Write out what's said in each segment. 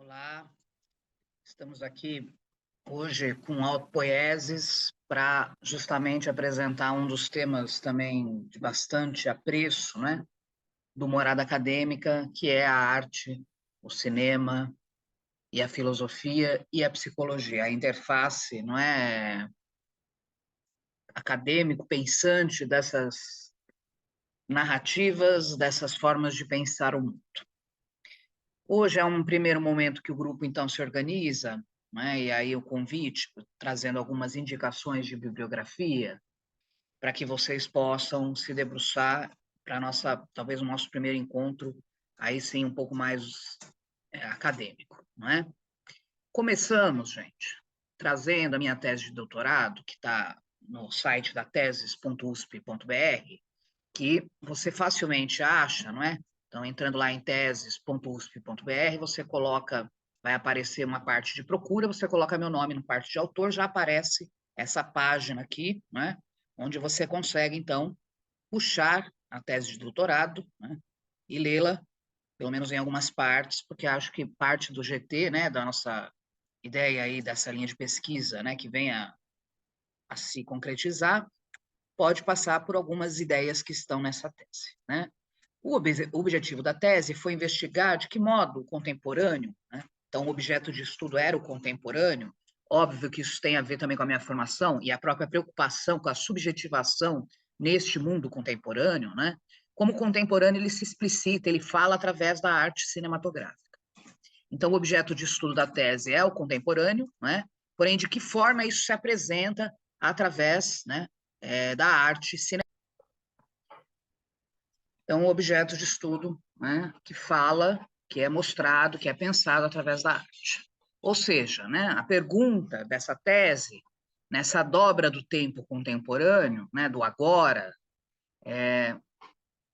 Olá, estamos aqui hoje com Autopoieses para justamente apresentar um dos temas também de bastante apreço, né, do Morada Acadêmica, que é a arte, o cinema e a filosofia e a psicologia, a interface, não é, acadêmico, pensante dessas narrativas, dessas formas de pensar o mundo. Hoje é um primeiro momento que o grupo, então, se organiza, né? E aí o convite, trazendo algumas indicações de bibliografia, para que vocês possam se debruçar para nossa, talvez o nosso primeiro encontro, aí sim um pouco mais acadêmico, não é? Começamos, gente, trazendo a minha tese de doutorado, que está no site da teses.usp.br, que você facilmente acha, não é? Então, entrando lá em teses.usp.br, você coloca, vai aparecer uma parte de procura, você coloca meu nome na parte de autor, já aparece essa página aqui, né? Onde você consegue, então, puxar a tese de doutorado, né? E lê-la, pelo menos em algumas partes, porque acho que parte do GT, né, da nossa ideia aí dessa linha de pesquisa, né, que venha a se concretizar, pode passar por algumas ideias que estão nessa tese, né? O objetivo da tese foi investigar de que modo o contemporâneo, né? Então, o objeto de estudo era o contemporâneo, óbvio que isso tem a ver também com a minha formação e a própria preocupação com a subjetivação neste mundo contemporâneo, né? Como o contemporâneo ele se explicita, ele fala através da arte cinematográfica. Então, o objeto de estudo da tese é o contemporâneo, né? Porém, de que forma isso se apresenta através, né, da arte cinematográfica. Então, o objeto de estudo, né, que fala, que é mostrado, que é pensado através da arte. Ou seja, né, a pergunta dessa tese, nessa dobra do tempo contemporâneo, né, do agora, é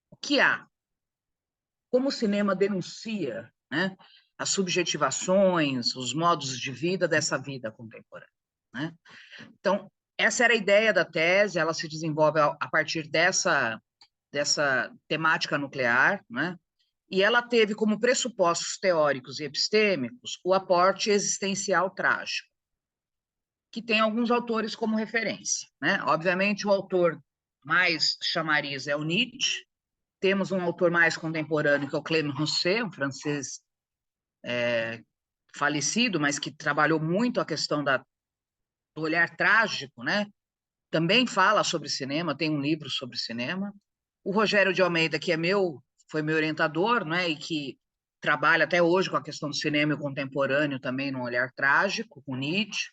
o que há? Como o cinema denuncia, né, as subjetivações, os modos de vida dessa vida contemporânea, né? Então, essa era a ideia da tese, ela se desenvolve a partir dessa temática nuclear, né? E ela teve como pressupostos teóricos e epistêmicos o aporte existencial trágico, que tem alguns autores como referência, né? Obviamente, o autor mais chamariz é o Nietzsche, temos um autor mais contemporâneo, que é o Clément Rosset, um francês falecido, mas que trabalhou muito a questão do olhar trágico, né? Também fala sobre cinema, tem um livro sobre cinema. O Rogério de Almeida, que foi meu orientador, né, e que trabalha até hoje com a questão do cinema e contemporâneo também no olhar trágico, com Nietzsche.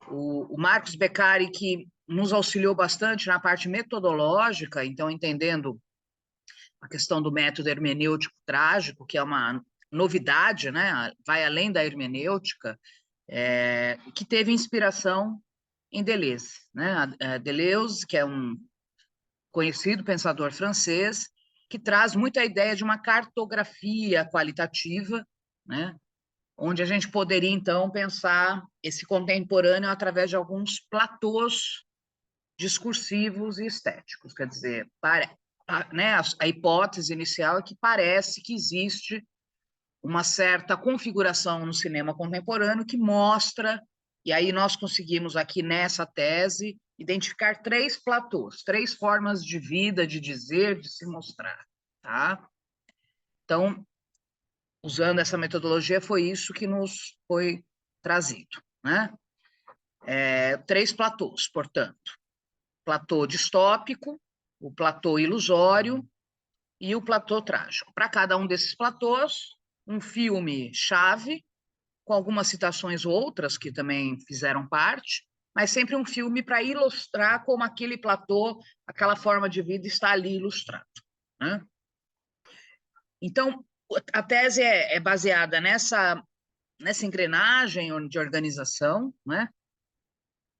O Marcos Beccari, que nos auxiliou bastante na parte metodológica, então entendendo a questão do método hermenêutico trágico, que é uma novidade, né, vai além da hermenêutica, que teve inspiração em Deleuze, né? Deleuze, que é um conhecido pensador francês, que traz muito a ideia de uma cartografia qualitativa, né? Onde a gente poderia, então, pensar esse contemporâneo através de alguns platôs discursivos e estéticos. Quer dizer, né, a hipótese inicial é que parece que existe uma certa configuração no cinema contemporâneo que mostra, e aí nós conseguimos aqui nessa tese identificar três platôs, três formas de vida, de dizer, de se mostrar, tá? Então, usando essa metodologia, foi isso que nos foi trazido, né? Três platôs, portanto. Platô distópico, o platô ilusório e o platô trágico. Para cada um desses platôs, um filme-chave, com algumas citações outras que também fizeram parte, mas sempre um filme para ilustrar como aquele platô, aquela forma de vida está ali ilustrado, né? Então, a tese é baseada nessa engrenagem de organização, né?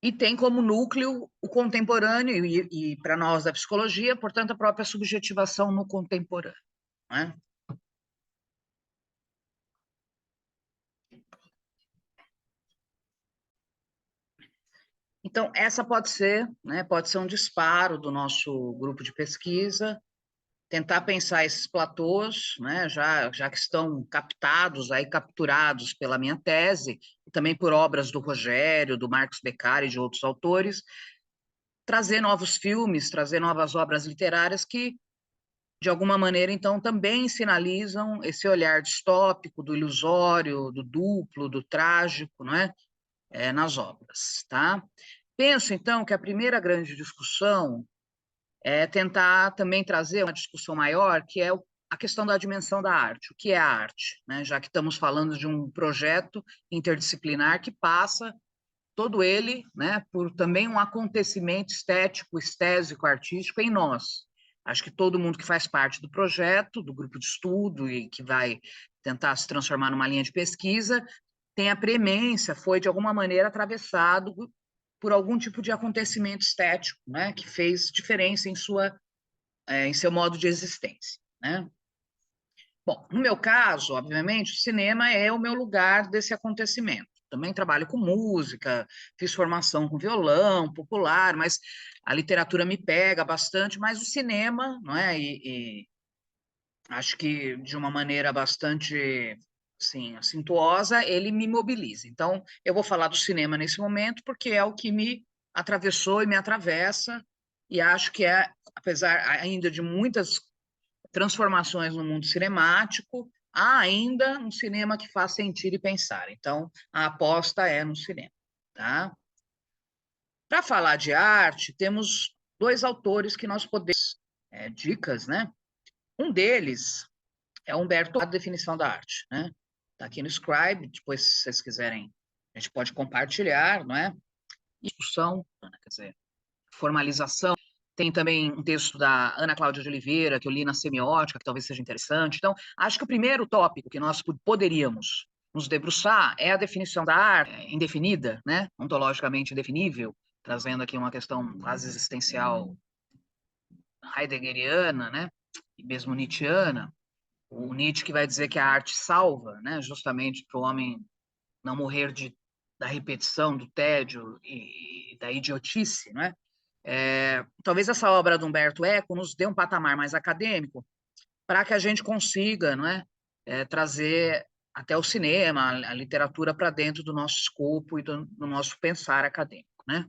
E tem como núcleo o contemporâneo e para nós da psicologia, portanto, a própria subjetivação no contemporâneo, né? Então, essa pode ser, né, pode ser um disparo do nosso grupo de pesquisa, tentar pensar esses platôs, né, já que estão captados, aí capturados pela minha tese, e também por obras do Rogério, do Marcos Beccari e de outros autores, trazer novos filmes, trazer novas obras literárias que, de alguma maneira, então, também sinalizam esse olhar distópico, do ilusório, do duplo, do trágico, não é? Nas obras, tá? Penso, então, que a primeira grande discussão é tentar também trazer uma discussão maior, que é a questão da dimensão da arte. O que é a arte? Né? Já que estamos falando de um projeto interdisciplinar que passa todo ele, né, por também um acontecimento estético, estésico, artístico em nós. Acho que todo mundo que faz parte do projeto, do grupo de estudo e que vai tentar se transformar numa linha de pesquisa, tem a premência, foi de alguma maneira atravessado por algum tipo de acontecimento estético, né, que fez diferença em seu modo de existência, né? Bom, no meu caso, obviamente, o cinema é o meu lugar desse acontecimento. Também trabalho com música, fiz formação com violão popular, mas a literatura me pega bastante, mas o cinema, não é? E acho que de uma maneira bastante, assim, acintuosa, ele me mobiliza. Então, eu vou falar do cinema nesse momento, porque é o que me atravessou e me atravessa, e acho que é, apesar ainda de muitas transformações no mundo cinemático, há ainda um cinema que faz sentir e pensar. Então, a aposta é no cinema, tá? Para falar de arte, temos dois autores que nós podemos dicas, né? Um deles é Humberto, a definição da arte, né? Está aqui no Scribe, depois, se vocês quiserem, a gente pode compartilhar, não é? Discussão, quer dizer, formalização. Tem também um texto da Ana Cláudia de Oliveira, que eu li na Semiótica, que talvez seja interessante. Então, acho que o primeiro tópico que nós poderíamos nos debruçar é a definição da arte indefinida, né? Ontologicamente indefinível, trazendo aqui uma questão quase existencial heideggeriana, né? E mesmo nietzschiana. O Nietzsche que vai dizer que a arte salva, né? Justamente para o homem não morrer da repetição, do tédio e da idiotice, não é? Talvez essa obra do Humberto Eco nos dê um patamar mais acadêmico para que a gente consiga, não é, trazer até o cinema, a literatura para dentro do nosso escopo e do nosso pensar acadêmico, né?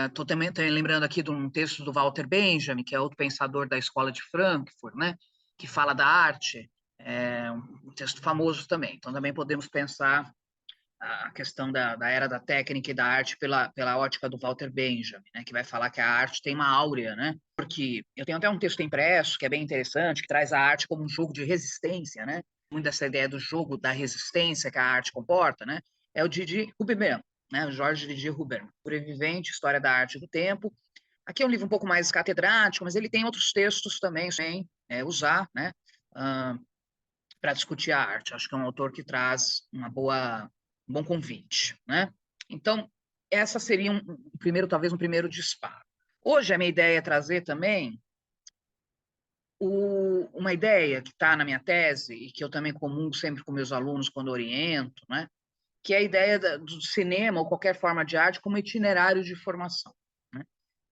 Estou também lembrando aqui de um texto do Walter Benjamin, que é outro pensador da Escola de Frankfurt, né? Que fala da arte, um texto famoso também. Então, também podemos pensar a questão da era da técnica e da arte pela ótica do Walter Benjamin, né, que vai falar que a arte tem uma áurea, né? Porque eu tenho até um texto impresso que é bem interessante, que traz a arte como um jogo de resistência, né? Muito dessa ideia do jogo da resistência que a arte comporta, né? É o Didi Huberman, né? O Jorge Didi Huberman, Sobrevivente, História da Arte e do Tempo. Aqui é um livro um pouco mais catedrático, mas ele tem outros textos também sem usar, né? Para discutir a arte. Acho que é um autor que traz um bom convite, né? Então, essa seria talvez um primeiro disparo. Hoje a minha ideia é trazer também uma ideia que está na minha tese e que eu também comungo sempre com meus alunos quando oriento, né? Que é a ideia do cinema ou qualquer forma de arte como itinerário de formação, né?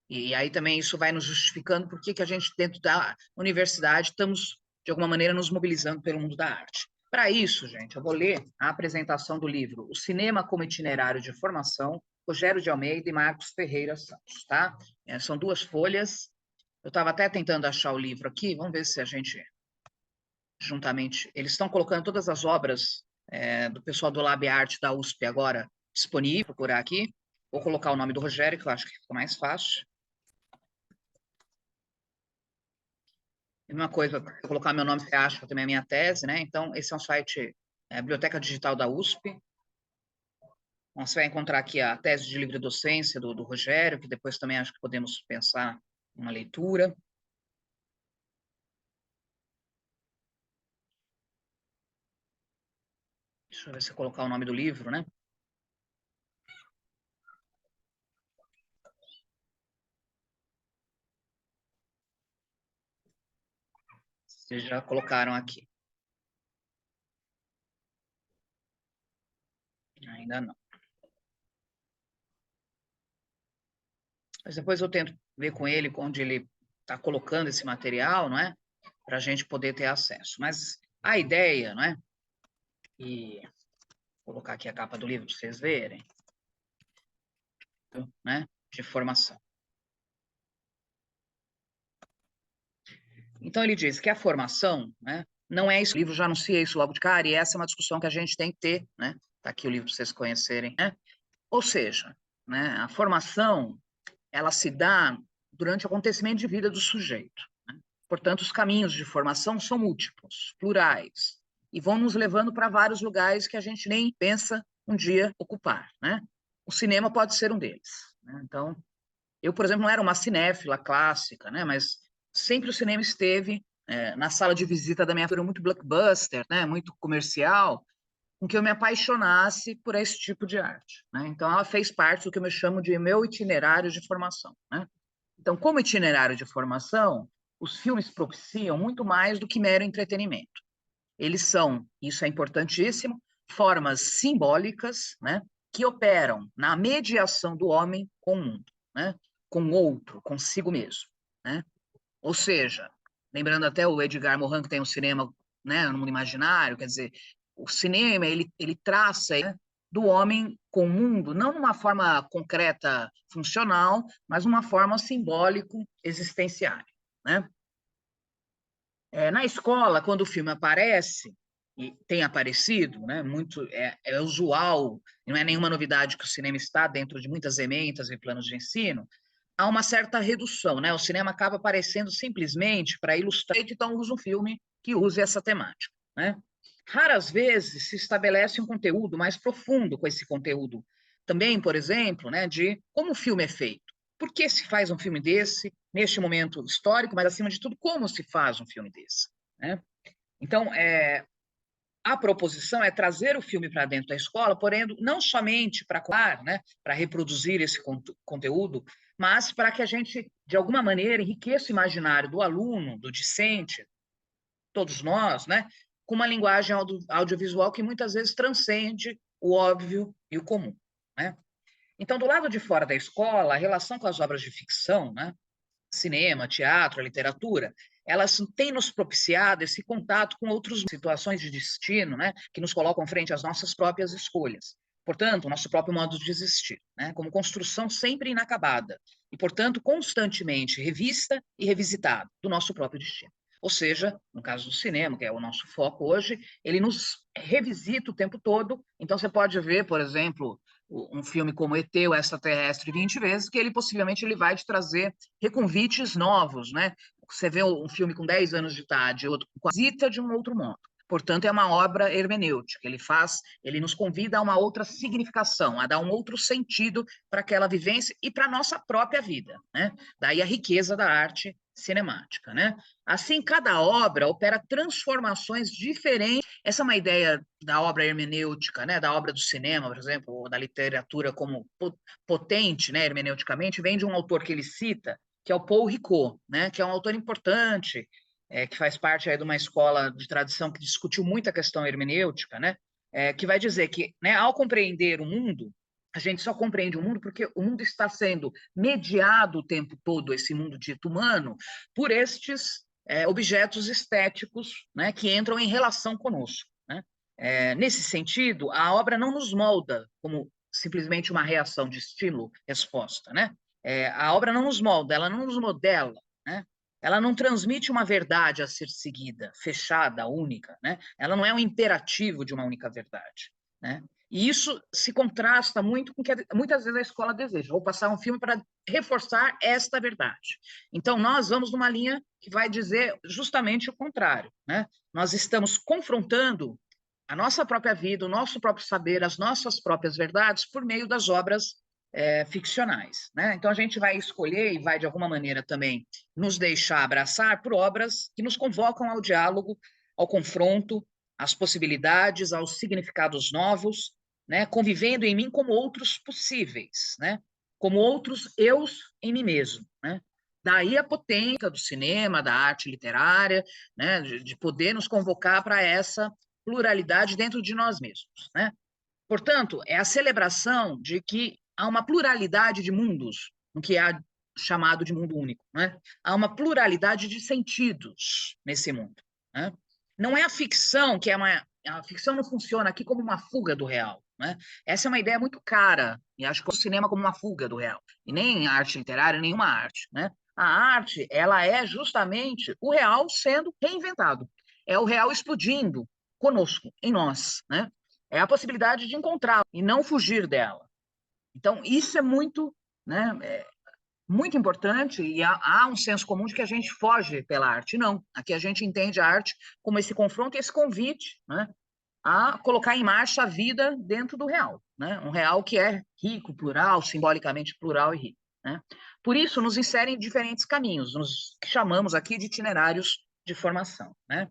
E aí também isso vai nos justificando por que a gente, dentro da universidade, estamos, de alguma maneira, nos mobilizando pelo mundo da arte. Para isso, gente, eu vou ler a apresentação do livro O Cinema como Itinerário de Formação, Rogério de Almeida e Marcos Ferreira Santos, tá? São duas folhas. Eu estava até tentando achar o livro aqui, vamos ver se a gente, juntamente... Eles estão colocando todas as obras do pessoal do Lab Arte da USP agora disponível, procurar aqui. Vou colocar o nome do Rogério, que eu acho que fica mais fácil. Uma coisa, colocar meu nome, você acha também é a minha tese, né? Então, esse é um site, Biblioteca Digital da USP. Então, você vai encontrar aqui a tese de livre docência do Rogério, que depois também acho que podemos pensar uma leitura. Deixa eu ver se eu colocar o nome do livro, né? Vocês já colocaram aqui. Ainda não. Mas depois eu tento ver com ele onde ele tá colocando esse material, não é? Para a gente poder ter acesso. Mas a ideia, não é? E vou colocar aqui a capa do livro para vocês verem, né? De formação. Então, ele diz que a formação, né, não é isso. O livro já anuncia isso logo de cara, e essa é uma discussão que a gente tem que ter, né? Tá aqui o livro para vocês conhecerem, né? Ou seja, né, a formação, ela se dá durante o acontecimento de vida do sujeito, né? Portanto, os caminhos de formação são múltiplos, plurais, e vão nos levando para vários lugares que a gente nem pensa um dia ocupar, né? O cinema pode ser um deles, né? Então, eu, por exemplo, não era uma cinéfila clássica, né? Mas sempre o cinema esteve na sala de visita da minha filha, muito blockbuster, né? Muito comercial, com que eu me apaixonasse por esse tipo de arte, né? Então, ela fez parte do que eu me chamo de meu itinerário de formação, né? Então, como itinerário de formação, os filmes propiciam muito mais do que mero entretenimento. Eles são, isso é importantíssimo, formas simbólicas, né, que operam na mediação do homem com o mundo, né, com o outro, consigo mesmo, né? Ou seja, lembrando até o Edgar Morin, que tem um cinema, né, no mundo imaginário, quer dizer, o cinema, ele traça, né, do homem com o mundo, não numa forma concreta, funcional, mas numa forma simbólico, existenciária, né? Na escola, quando o filme aparece, e tem aparecido, né, muito, é usual, não é nenhuma novidade que o cinema está dentro de muitas ementas e planos de ensino, há uma certa redução, né? O cinema acaba aparecendo simplesmente para ilustrar, então usa um filme que use essa temática, né? Raras vezes se estabelece um conteúdo mais profundo com esse conteúdo. Também, por exemplo, né, de como o filme é feito. Por que se faz um filme desse, neste momento histórico, mas, acima de tudo, como se faz um filme desse, né? Então, a proposição é trazer o filme para dentro da escola, porém, não somente para, né, para reproduzir esse conteúdo, mas para que a gente, de alguma maneira, enriqueça o imaginário do aluno, do discente, todos nós, né, com uma linguagem audiovisual que muitas vezes transcende o óbvio e o comum, né? Então, do lado de fora da escola, a relação com as obras de ficção, né, cinema, teatro, literatura, elas têm nos propiciado esse contato com outras situações de destino, né, que nos colocam frente às nossas próprias escolhas. Portanto, o nosso próprio modo de existir, né, como construção sempre inacabada e, portanto, constantemente revista e revisitada do nosso próprio destino. Ou seja, no caso do cinema, que é o nosso foco hoje, ele nos revisita o tempo todo. Então, você pode ver, por exemplo, um filme como ET, o Extraterrestre, 20 vezes, que ele possivelmente ele vai te trazer reconvites novos, né? Você vê um filme com 10 anos de idade, outro com a visita de um outro modo. Portanto, é uma obra hermenêutica. Ele nos convida a uma outra significação, a dar um outro sentido para aquela vivência e para a nossa própria vida, né? Daí a riqueza da arte cinemática, né? Assim, cada obra opera transformações diferentes. Essa é uma ideia da obra hermenêutica, né? Da obra do cinema, por exemplo, ou da literatura como potente, né? Hermeneuticamente, vem de um autor que ele cita, que é o Paul Ricoeur, né? Que é um autor importante, que faz parte aí de uma escola de tradição que discutiu muito a questão hermenêutica, né? Que vai dizer que, né, ao compreender o mundo, a gente só compreende o mundo porque o mundo está sendo mediado o tempo todo, esse mundo dito humano, por estes objetos estéticos, né, que entram em relação conosco, né? Nesse sentido, a obra não nos molda como simplesmente uma reação de estímulo-resposta, né? A obra não nos molda, ela não nos modela, né? Ela não transmite uma verdade a ser seguida, fechada, única, né? Ela não é um imperativo de uma única verdade, né? E isso se contrasta muito com o que muitas vezes a escola deseja. Vou passar um filme para reforçar esta verdade. Então, nós vamos numa linha que vai dizer justamente o contrário, né? Nós estamos confrontando a nossa própria vida, o nosso próprio saber, as nossas próprias verdades por meio das obras ficcionais, né? Então, a gente vai escolher e vai, de alguma maneira, também nos deixar abraçar por obras que nos convocam ao diálogo, ao confronto, às possibilidades, aos significados novos, né? Convivendo em mim como outros possíveis, né? Como outros eus em mim mesmo, né? Daí a potência do cinema, da arte literária, né? De poder nos convocar para essa pluralidade dentro de nós mesmos, né? Portanto, é a celebração de que há uma pluralidade de mundos, no que há chamado de mundo único, né? Há uma pluralidade de sentidos nesse mundo, né? Não é a ficção que é uma... A ficção não funciona aqui como uma fuga do real, né? Essa é uma ideia muito cara, e acho que o cinema como uma fuga do real. E nem a arte literária, nenhuma arte, né? A arte, ela é justamente o real sendo reinventado. É o real explodindo conosco, em nós, né? É a possibilidade de encontrá-la e não fugir dela. Então, isso é muito, né, muito importante, e há um senso comum de que a gente foge pela arte. Não, aqui a gente entende a arte como esse confronto e esse convite, né, a colocar em marcha a vida dentro do real, né, um real que é rico, plural, simbolicamente plural e rico, né. Por isso, nos insere em diferentes caminhos, nos que chamamos aqui de itinerários de formação, né.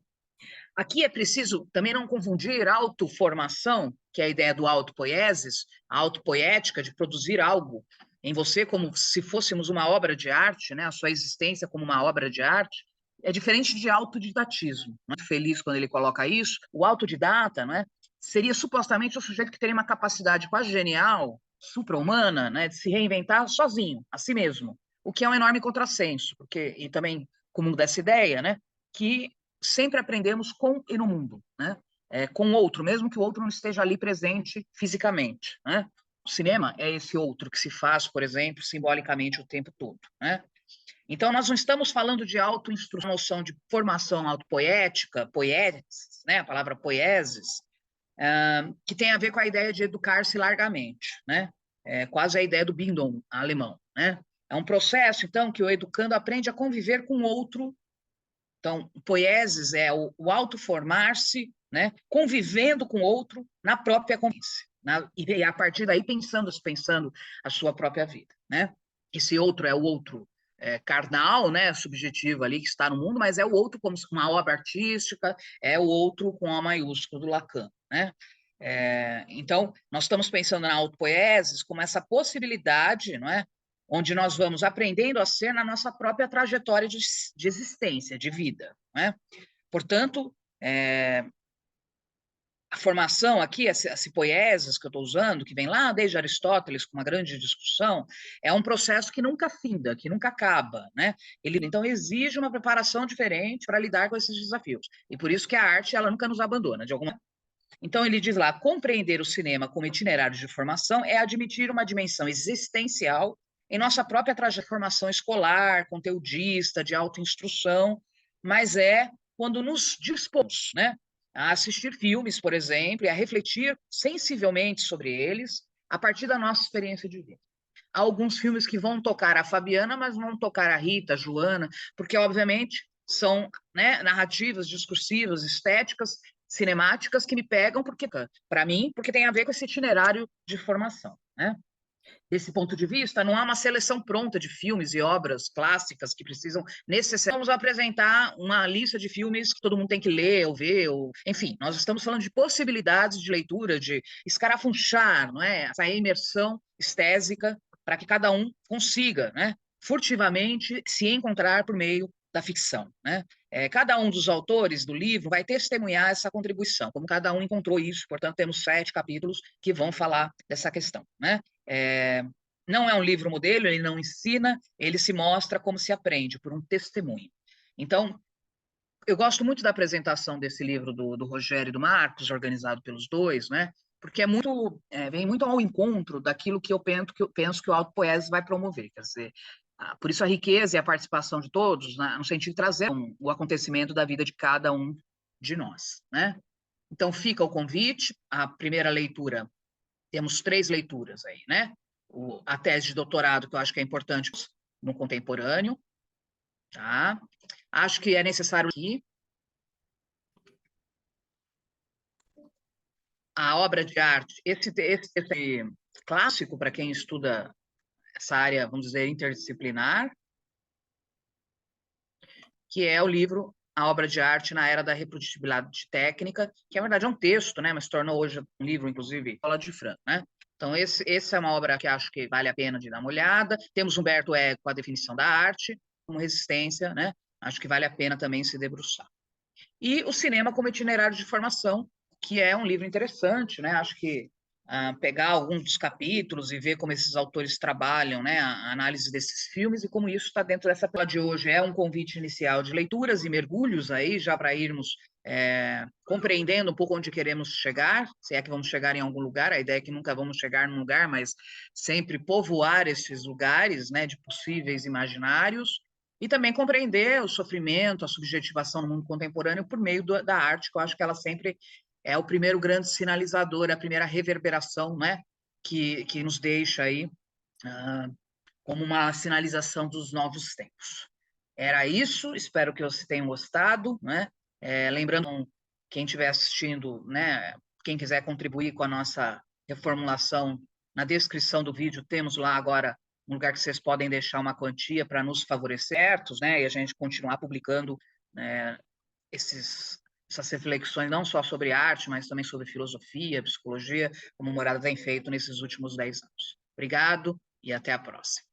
Aqui é preciso também não confundir autoformação, que é a ideia do autopoiesis, a autopoética, de produzir algo em você como se fôssemos uma obra de arte, né? A sua existência como uma obra de arte, é diferente de autodidatismo. Muito feliz quando ele coloca isso. O autodidata, né, seria supostamente o sujeito que teria uma capacidade quase genial, supra-humana, né, de se reinventar sozinho, a si mesmo, o que é um enorme contrassenso, porque, e também comum dessa ideia, né, que sempre aprendemos com e no mundo, né? Com o outro, mesmo que o outro não esteja ali presente fisicamente, né? O cinema é esse outro que se faz, por exemplo, simbolicamente o tempo todo, né? Então, nós não estamos falando de autoinstrução, noção de formação autopoética, poiesis, né? A palavra poiesis, que tem a ver com a ideia de educar-se largamente, né? Quase a ideia do Bildung alemão, né? É um processo, então, que o educando aprende a conviver com o outro. Então, poiesis é o autoformar-se, né, convivendo com o outro na própria convivência, e a partir daí pensando a sua própria vida, né? Esse outro é o outro carnal, né, subjetivo ali que está no mundo, mas é o outro como uma obra artística, é o outro com A maiúsculo do Lacan, né? Então, nós estamos pensando na autopoiesis como essa possibilidade, não é? Onde nós vamos aprendendo a ser na nossa própria trajetória de existência, de vida, né? Portanto, a formação aqui, esse poiesis que eu estou usando, que vem lá desde Aristóteles, com uma grande discussão, é um processo que nunca finda, que nunca acaba, né? Ele, então, exige uma preparação diferente para lidar com esses desafios. E por isso que a arte, ela nunca nos abandona, de alguma. Então, ele diz lá, compreender o cinema como itinerário de formação é admitir uma dimensão existencial em nossa própria trajetória de formação escolar, conteudista, de autoinstrução, mas é quando nos dispomos, né, a assistir filmes, por exemplo, e a refletir sensivelmente sobre eles a partir da nossa experiência de vida. Há alguns filmes que vão tocar a Fabiana, mas não vão tocar a Rita, a Joana, porque, obviamente, são, né, narrativas, discursivas, estéticas, cinemáticas que me pegam, porque, para mim, porque tem a ver com esse itinerário de formação, né? Desse ponto de vista, não há uma seleção pronta de filmes e obras clássicas que precisam necessariamente. Vamos apresentar uma lista de filmes que todo mundo tem que ler ou ver, ou... enfim, nós estamos falando de possibilidades de leitura, de escarafunchar, não é? Essa imersão estésica para que cada um consiga, né, furtivamente se encontrar por meio da ficção, né? Cada um dos autores do livro vai testemunhar essa contribuição, como cada um encontrou isso, portanto, temos 7 capítulos que vão falar dessa questão, né? Não é um livro modelo, ele não ensina, ele se mostra como se aprende, por um testemunho. Então, eu gosto muito da apresentação desse livro do Rogério e do Marcos, organizado pelos dois, né? Porque vem muito ao encontro daquilo que eu penso que o autopoiesis vai promover, quer dizer, por isso a riqueza e a participação de todos, né, no sentido de trazer o acontecimento da vida de cada um de nós, né? Então fica o convite, a primeira leitura, temos 3 leituras aí, né? A tese de doutorado, que eu acho que é importante no contemporâneo, tá? Acho que é necessário aqui a obra de arte, esse clássico para quem estuda essa área, vamos dizer, interdisciplinar, que é o livro A Obra de Arte na Era da Reprodutibilidade Técnica, que, na verdade, é um texto, né, mas se tornou hoje um livro, inclusive, Paula de Franco, né? Então, essa é uma obra que acho que vale a pena de dar uma olhada. Temos Humberto Eco com a definição da arte, como resistência, né? Acho que vale a pena também se debruçar. E o cinema como itinerário de formação, que é um livro interessante, né? Acho que pegar alguns dos capítulos e ver como esses autores trabalham, né, a análise desses filmes e como isso está dentro dessa pela de hoje. É um convite inicial de leituras e mergulhos aí, já para irmos compreendendo um pouco onde queremos chegar, se é que vamos chegar em algum lugar, a ideia é que nunca vamos chegar num lugar, mas sempre povoar esses lugares, né, de possíveis imaginários, e também compreender o sofrimento, a subjetivação no mundo contemporâneo por meio da arte, que eu acho que ela sempre é o primeiro grande sinalizador, a primeira reverberação, né, que nos deixa aí como uma sinalização dos novos tempos. Era isso, espero que vocês tenham gostado, né? Lembrando, quem estiver assistindo, né, quem quiser contribuir com a nossa reformulação, na descrição do vídeo temos lá agora um lugar que vocês podem deixar uma quantia para nos favorecer, né, e a gente continuar publicando, né, essas reflexões, não só sobre arte, mas também sobre filosofia, psicologia, como o Morada tem feito nesses últimos 10 anos. Obrigado e até a próxima.